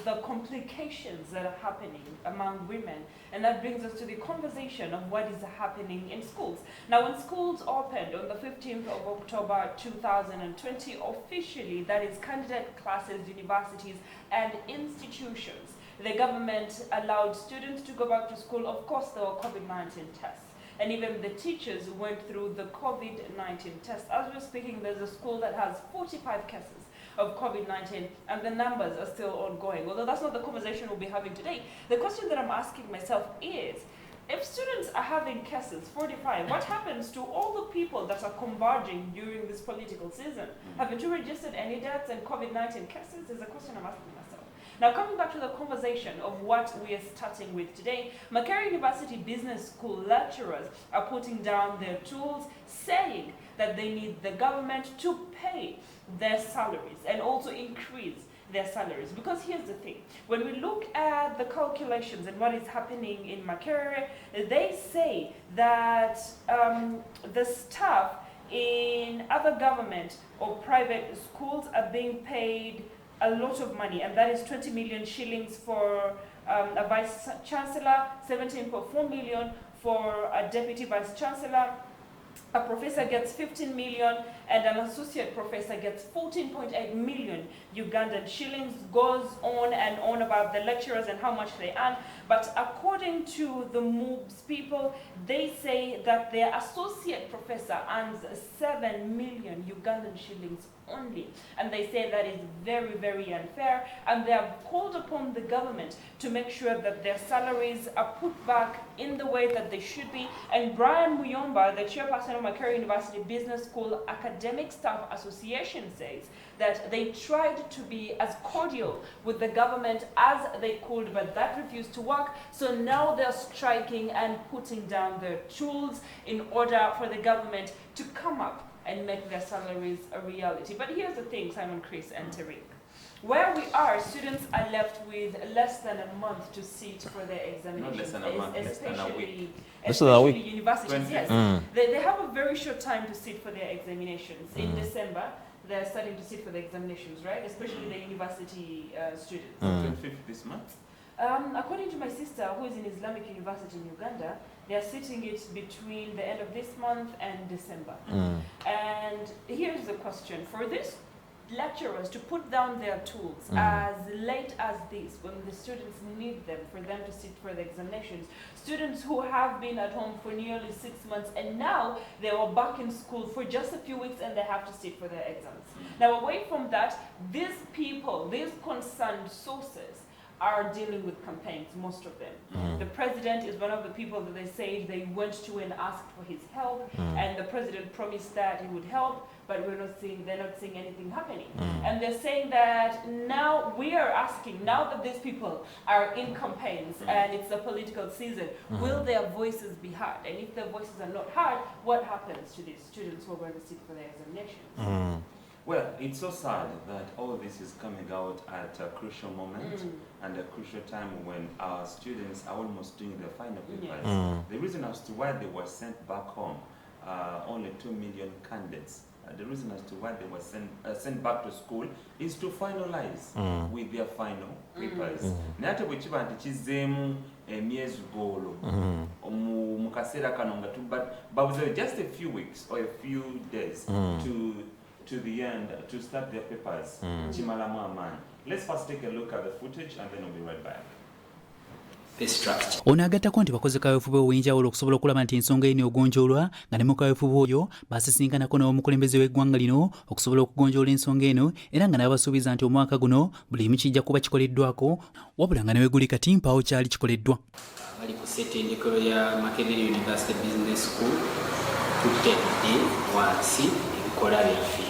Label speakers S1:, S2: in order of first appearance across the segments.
S1: the complications that are happening among women, and that brings us to the conversation of what is happening in schools. Now, when schools opened on the 15th of October 2020, officially, that is candidate classes, universities, and institutions, the government allowed students to go back to school. Of course, there were COVID-19 tests, and even the teachers went through the COVID-19 test. As we're speaking, there's a school that has 45 cases of COVID-19, and the numbers are still ongoing. Although that's not the conversation we'll be having today. The question that I'm asking myself is, if students are having cases, 45, what happens to all the people that are converging during this political season? Haven't you registered any deaths and COVID-19 cases? Is a question I'm asking myself. Now, coming back to the conversation of what we are starting with today, Makerere University Business School lecturers are putting down their tools, saying that they need the government to pay their salaries and also increase their salaries. Because here's the thing, when we look at the calculations and what is happening in Makerere, they say that the staff in other government or private schools are being paid a lot of money, and that is 20 million shillings for a vice chancellor, 17.4 million for a deputy vice chancellor. A professor gets 15 million, and an associate professor gets 14.8 million Ugandan shillings. Goes on and on about the lecturers and how much they earn. But according to the MUBS people, they say that their associate professor earns 7 million Ugandan shillings only. And they say that is very, very unfair. And they have called upon the government to make sure that their salaries are put back in the way that they should be. And Brian Muyomba, the chairperson of Makerere University Business School Academic Staff Association, says that they tried to be as cordial with the government as they could, but that refused to work. So now they're striking and putting down their tools in order for the government to come up and make their salaries a reality. But here's the thing, Simon, Chris, and Tariq. Where we are, students are left with less than a month to sit for their examinations.
S2: Not less than a month, less than a week.
S1: Especially universities, yes. They have a very short time to sit for their examinations. In December, they're starting to sit for the examinations, right? Especially the university students.
S2: 25th this month?
S1: According to my sister, who is in Islamic University in Uganda, they are sitting it between the end of this month and December. And here's the question. For these lecturers to put down their tools as late as this, when the students need them for them to sit for the examinations, students who have been at home for nearly 6 months and now they were back in school for just a few weeks and they have to sit for their exams. Now, away from that, these people, these concerned sources, are dealing with campaigns, most of them. The president is one of the people that they say they went to and asked for his help, and the president promised that he would help, but they're not seeing anything happening. And they're saying that now we are asking, now that these people are in campaigns and it's a political season, will their voices be heard? And if their voices are not heard, what happens to these students who are going to sit for their examinations?
S2: Well, it's so sad that all this is coming out at a crucial moment and a crucial time when our students are almost doing their final papers. The reason as to why they were sent back home, only 2 million candidates, the reason as to why they were sent back to school is to finalize with their final papers. Nate bwe kiba nti kizeemu emyezi golo mu kaseera kano nga babuze just a few weeks or a few days to the end to start their papers. Chimalamu amaanyi. Let's first take a look at the footage and then we'll be right back.
S3: Ono agattako nti bakoze kaweefube obw'enjawulo okusobola okulaba nti ensonga eno ogonjoolwa nga ne mu kaweefube oyo baasisinkanako n'omukulembeze w'eggwanga lino okusobola okugonjoola ensonga eno, era nga n'abasuubiza nti omwaka guno buli kimu kijja kuba kikoleddwako, wabula nga ne weguli kati mpaawo kyali kikoleddwa.
S4: Bali ku ssettendekero ya Makerere University Business School tutedde wansi ebikola byaffe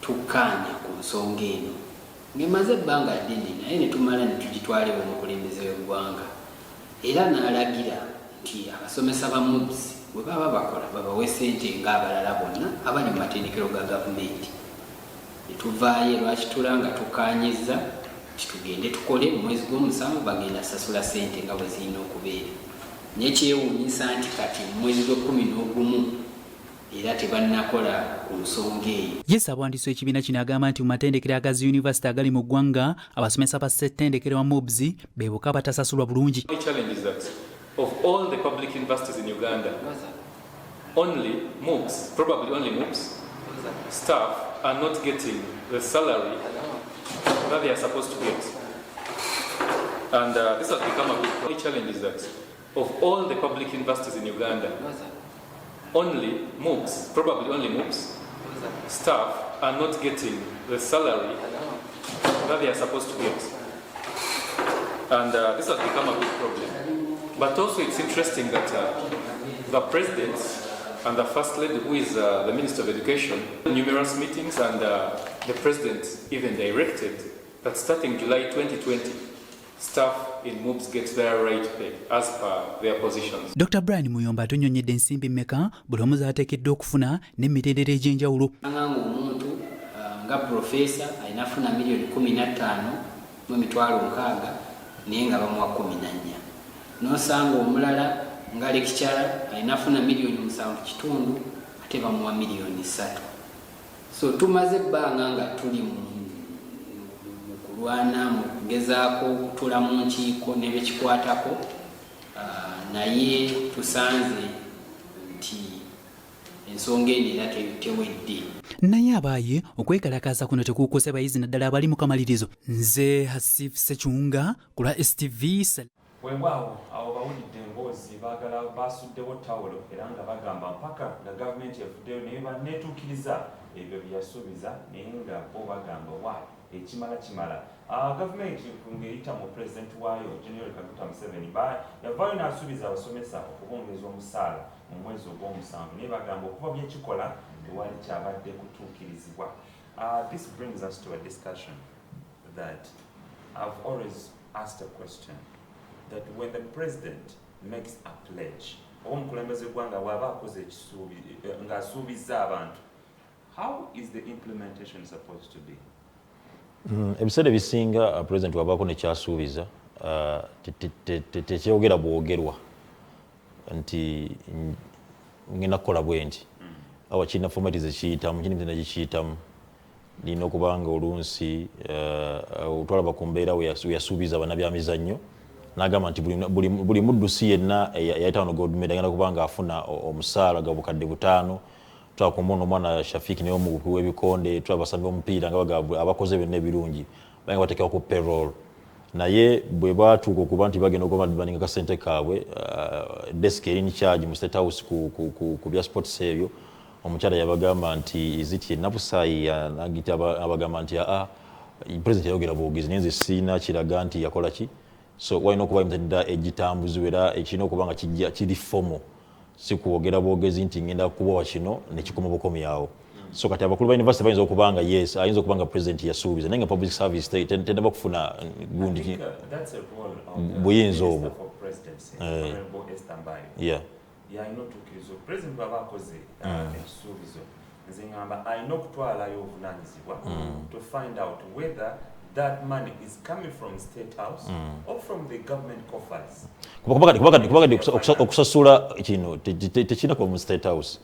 S4: tukkaanya ku nsonga eno ng'emaze ebbanga ddene naye ne tumala ne tugitwalewo omukulembeze w'eggwanga. Era n'alagira nti abasomesa ba MUBS bwe baba bakola babawe ssente ng'abalala bonna abali mu matendekero ga gavumenti. Ne tuvaayo lwaki tulanga tukaanyizza nti tugende tukole mu mwezi gw'omusanvu bagenda sasula ssente nga bwe zirina okubeera. Naye kyewuunyisa nti kati mu mwezi gw'ekkumi n'ogumu era tebannakola ku nsonga eyo.
S3: Yes, abawandiisi w'ekibiina kino agamba nti mu matendekero agazi yunivasite agali mu ggwanga abasomesa ba ssettendekero wa MUBS be bokka batasasulwa bulungi.
S5: The challenge is that of all the public universities in Uganda, only MUBS, probably only MUBS, staff are not getting the salary that they are supposed to get. And this has become a big problem. The challenge is that of all the public universities in Uganda, only MUBS, probably only MUBS, staff are not getting the salary that they are supposed to get. And this has become a big problem. But also it's interesting that the president and the first lady, who is the Minister of Education, numerous meetings, and the president even directed that starting July 2020, staff in MUBS get their right pay as per their positions.
S3: Dr. Brian Muyomba atunnyonnyedde ensimbi mmeka buli omu z'ateekeddwa okufuna n'emitendera egy'enjawulo.
S4: Nganga omuntu nga profesa alina afuna miliyoni 15 mu emitwalo 6 naye nga bamuwa 14. N'osanga omulala nga lecturer alina afuna miliyoni 7.5 ate bamuwa miliyoni 3. So tumaze ebbanga nga tuli mu kulwana mu kugezaako okutula mu nkiiko n'ebekikwatako, naye tusanze nti ensonga eno era tewedde.
S3: Naye abaaye okwekalakaasa kuno tekuukuse bayizi naddala abali mu kamalirizo. Nze Hasif Sekiwunga ku lwa STV.
S2: Weewaawo abo bawulidde emboozi baagala basuddewo ttawulo era nga bagamba mpaka nga gavumenti evuddeyo naye baneetuukiriza ebyo bye yasuubiza naye nga bo bagamba wa ekimala kimala. Gavumenti ng'eyita mu pulezidenti waayo General Kaguta Museveni yavaayo n'asuubiza abasomesa okubongeza omusaala mu mwezi ogw'omusanvu naye bagamba okuva byekikola tewali kyabadde kutuukirizibwa. This brings us to a discussion that I've always asked a question, that when the president makes a pledge, omukulembeze gwanga bw'aba akoze ekisuubi ng'asuubiza abantu, how is the implementation supposed to be?
S6: Ebiseera ebisinga president wabaako nekyasuubiza tekyogera bwogerwa nti ngenda kukola bwe nti awa kirina fomati zekiyitamu kini bitenda gikiyitamu lina okubanga olunsi otwalaba ku mbeera weyasuubiza bannabyamizannyo n'agamba nti buli muddusi yenna eyayitaano gold medal agenda kubanga afuna omusaala gwa bukadde 5. Twakumona omwana Shafiki ne omugupi w'ebikonde twabasambi omupiira nga bagabwe abakoze byonna ebirungi banga bateekera ku payroll naye bwe baatuuka okuba nti bagenda okubaninga kasente kaabwe desk eri in charge mu State House ku bya sports ebyo omukyala yabagamba nti iziti ennabusayi nagita abagamba nti president yayogera bwogezi naye nze siina kiraga nti yakola ki so walina okuba emitendera egitambuzibwa era ekirina okuba nga kiri fomo si kwogera bwogezi nti ngenda kubowa kino nekikoma bukomyawo. So kati abakulu ba university bayinza okubanga yes ayinza okubanga president yasuubiza naye nga public service tendaba kufuna gundi buyinza obwo.
S2: President baba akoze ekisuubizo nze ngamba alina okutwalayo obuvunaanyizibwa to find out whether that money is coming from State House or from the government coffers.
S6: Kubanga okusasula kino tekirina kuba mu State House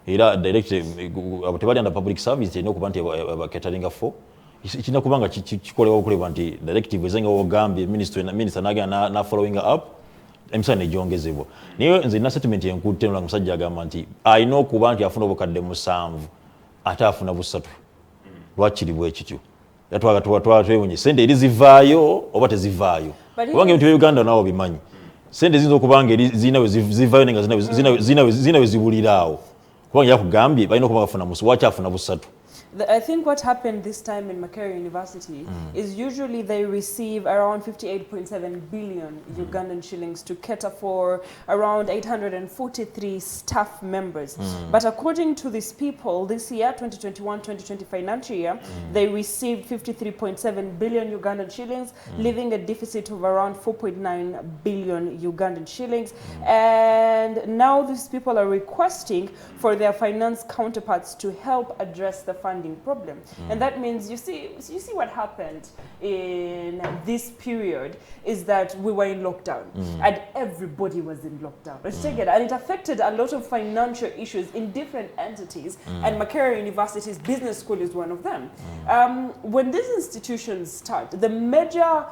S6: era direct tebali under public service terina okuba nti abaketalinga for kirina kubanga kikolebwa okuleba nti directive ezenga ogambye minister n'agenda na following up emisana nejongezebwa naye nze na settlement yenkutte nga musajja agamba nti alina okuba nti afuna obukadde 7 ate afuna 3 lwakiri bwe kityo twatwewunye sente eri zivaayo oba tezivaayo kubanga ebintu bya Uganda naawo bimanyi sente ziyinza okubanga zirina we zivaayo nenga zirina we zibuliraawo kubanga yakugambye balina okuba bafuna musu waki afuna 3.
S1: I think what happened this time in Makerere University is usually they receive around 58.7 billion Ugandan shillings to cater for around 843 staff members. But according to these people, this year, 2021-2020 financial year, they received 53.7 billion Ugandan shillings, leaving a deficit of around 4.9 billion Ugandan shillings. And now these people are requesting for their finance counterparts to help address the fund funding problem. And that means, you see what happened in this period is that we were in lockdown and everybody was in lockdown. And it affected a lot of financial issues in different entities, and Makerere University's business school is one of them. When these institutions start, the major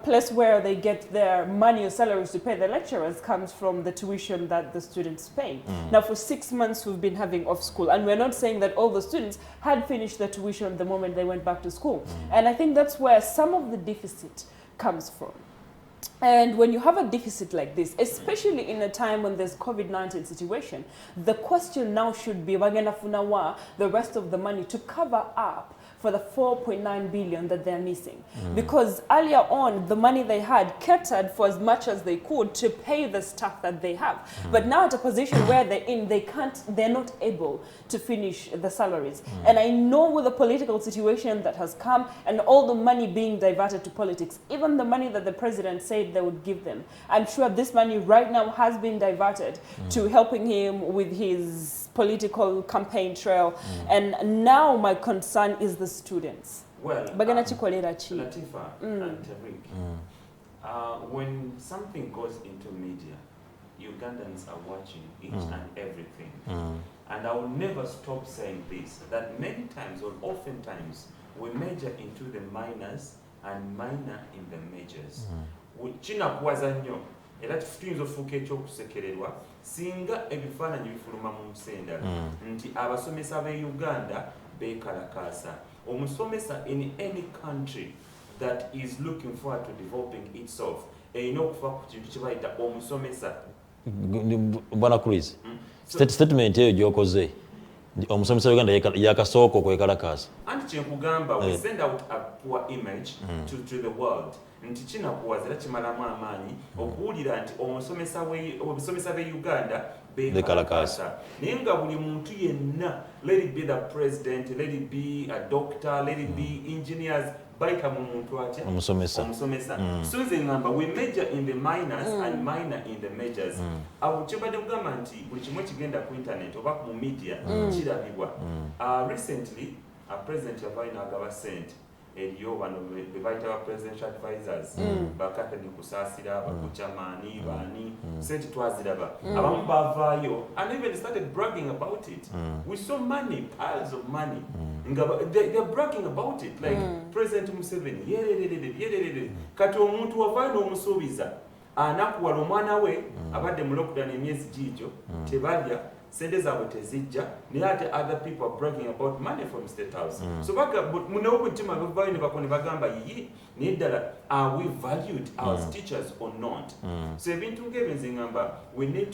S1: place where they get their money or salaries to pay the lecturers comes from the tuition that the students pay. Now, for 6 months, we've been having off school, and we're not saying that all the students had finished their tuition the moment they went back to school. And I think that's where some of the deficit comes from. And when you have a deficit like this, especially in a time when there's COVID-19 situation, the question now should be, the rest of the money to cover up for the 4.9 billion that they're missing. Because earlier on, the money they had catered for as much as they could to pay the staff that they have. But now at a position where they're not able to finish the salaries. And I know with the political situation that has come and all the money being diverted to politics, even the money that the president said they would give them, I'm sure this money right now has been diverted to helping him with his political campaign trail. And now my concern is the students.
S2: Well, Latifa and Tariq, when something goes into media, Ugandans are watching each and everything. And I will never stop saying this, that many times or oftentimes we major into the minors and minor in the majors. Era tuyinza ofuuka ekyokusekererwa singa ebifaananyi bifuluma mu musendala nti abasomesa b'e Uganda beekalakaasa. Omusomesa in any country that is looking forward to developing itself erina okufa ku kintu kye bayita omusomesa.
S6: Bwana Chris, statement eyo gy'okoze omusomesa wa Uganda yakasooka okwekalakaasa.
S2: Anti kyenkugamba, we send out a poor image to the world. Nti kinakuwaza era kimalamu amaanyi okuwulira nti omusomesa b'e Uganda beekalakaasa. Naye nga buli muntu yenna, let it be the president, let it be a doctor, let it be engineers, bayita mu muntu atya? Omusomesa. So nze ngamba, we major in the minors and minor in the majors. Abo kyebadde kugamba nti buli kimu kigenda ku internet oba mu media kirabibwa. Recently, a president yavaayo n'agaba ssente. Eriyo bano be bayita ba presidential advisors bakatani kusaasira bakuchamani bani sente twaziraba abamu bavaayo and even started bragging about it. We saw money, piles of money. They're bragging about it like President Museveni kati omuntu wavaayo n'omusuubiza anakuwala omwana we abadde mu lockdown emyezi gijo tebalya sente zaabwe tezijja naye ate other people are bragging about money from State House. So munewo obutima bavaayo ne bakone bagamba yiyi naye ddala are we valued as teachers or not? So ebintu ng'ebyo nze ngamba we need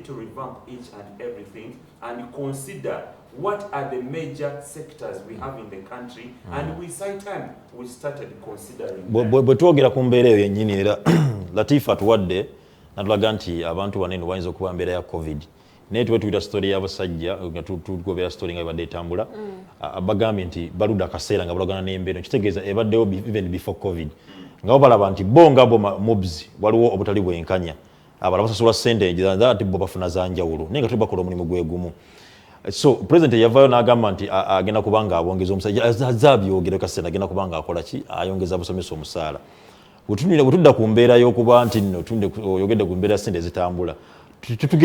S2: to revamp each and everything and consider what are the major sectors we have in the country and we time we started considering
S6: bwe twogera ku mbeera eyo yennyini era Latifa tuwadde natulaga nti abantu banene wayinza okuba mbeera ya COVID naye tuwe tuyita story y'abasajja nga tugobera story nga ebadde etambula bagambye nti baludde akaseera nga balagana n'embeera kitegeeza ebaddewo even before COVID nga bo balaba nti bo nga bo MUBS waliwo obutali bwenkanya abala basasula ssente ati bo bafuna za njawulo naye nga tuli bakola omulimu gwe gumu. So president yavaayo n'agamba nti agenda kubanga abongeza omusajja azaabyogere kaseera agenda kubanga akola ki ayongeza abasomesa omusaala. Bwe tudda ku mbeera y'okuba nti nno oyogedde ku mbeera ssente zitambula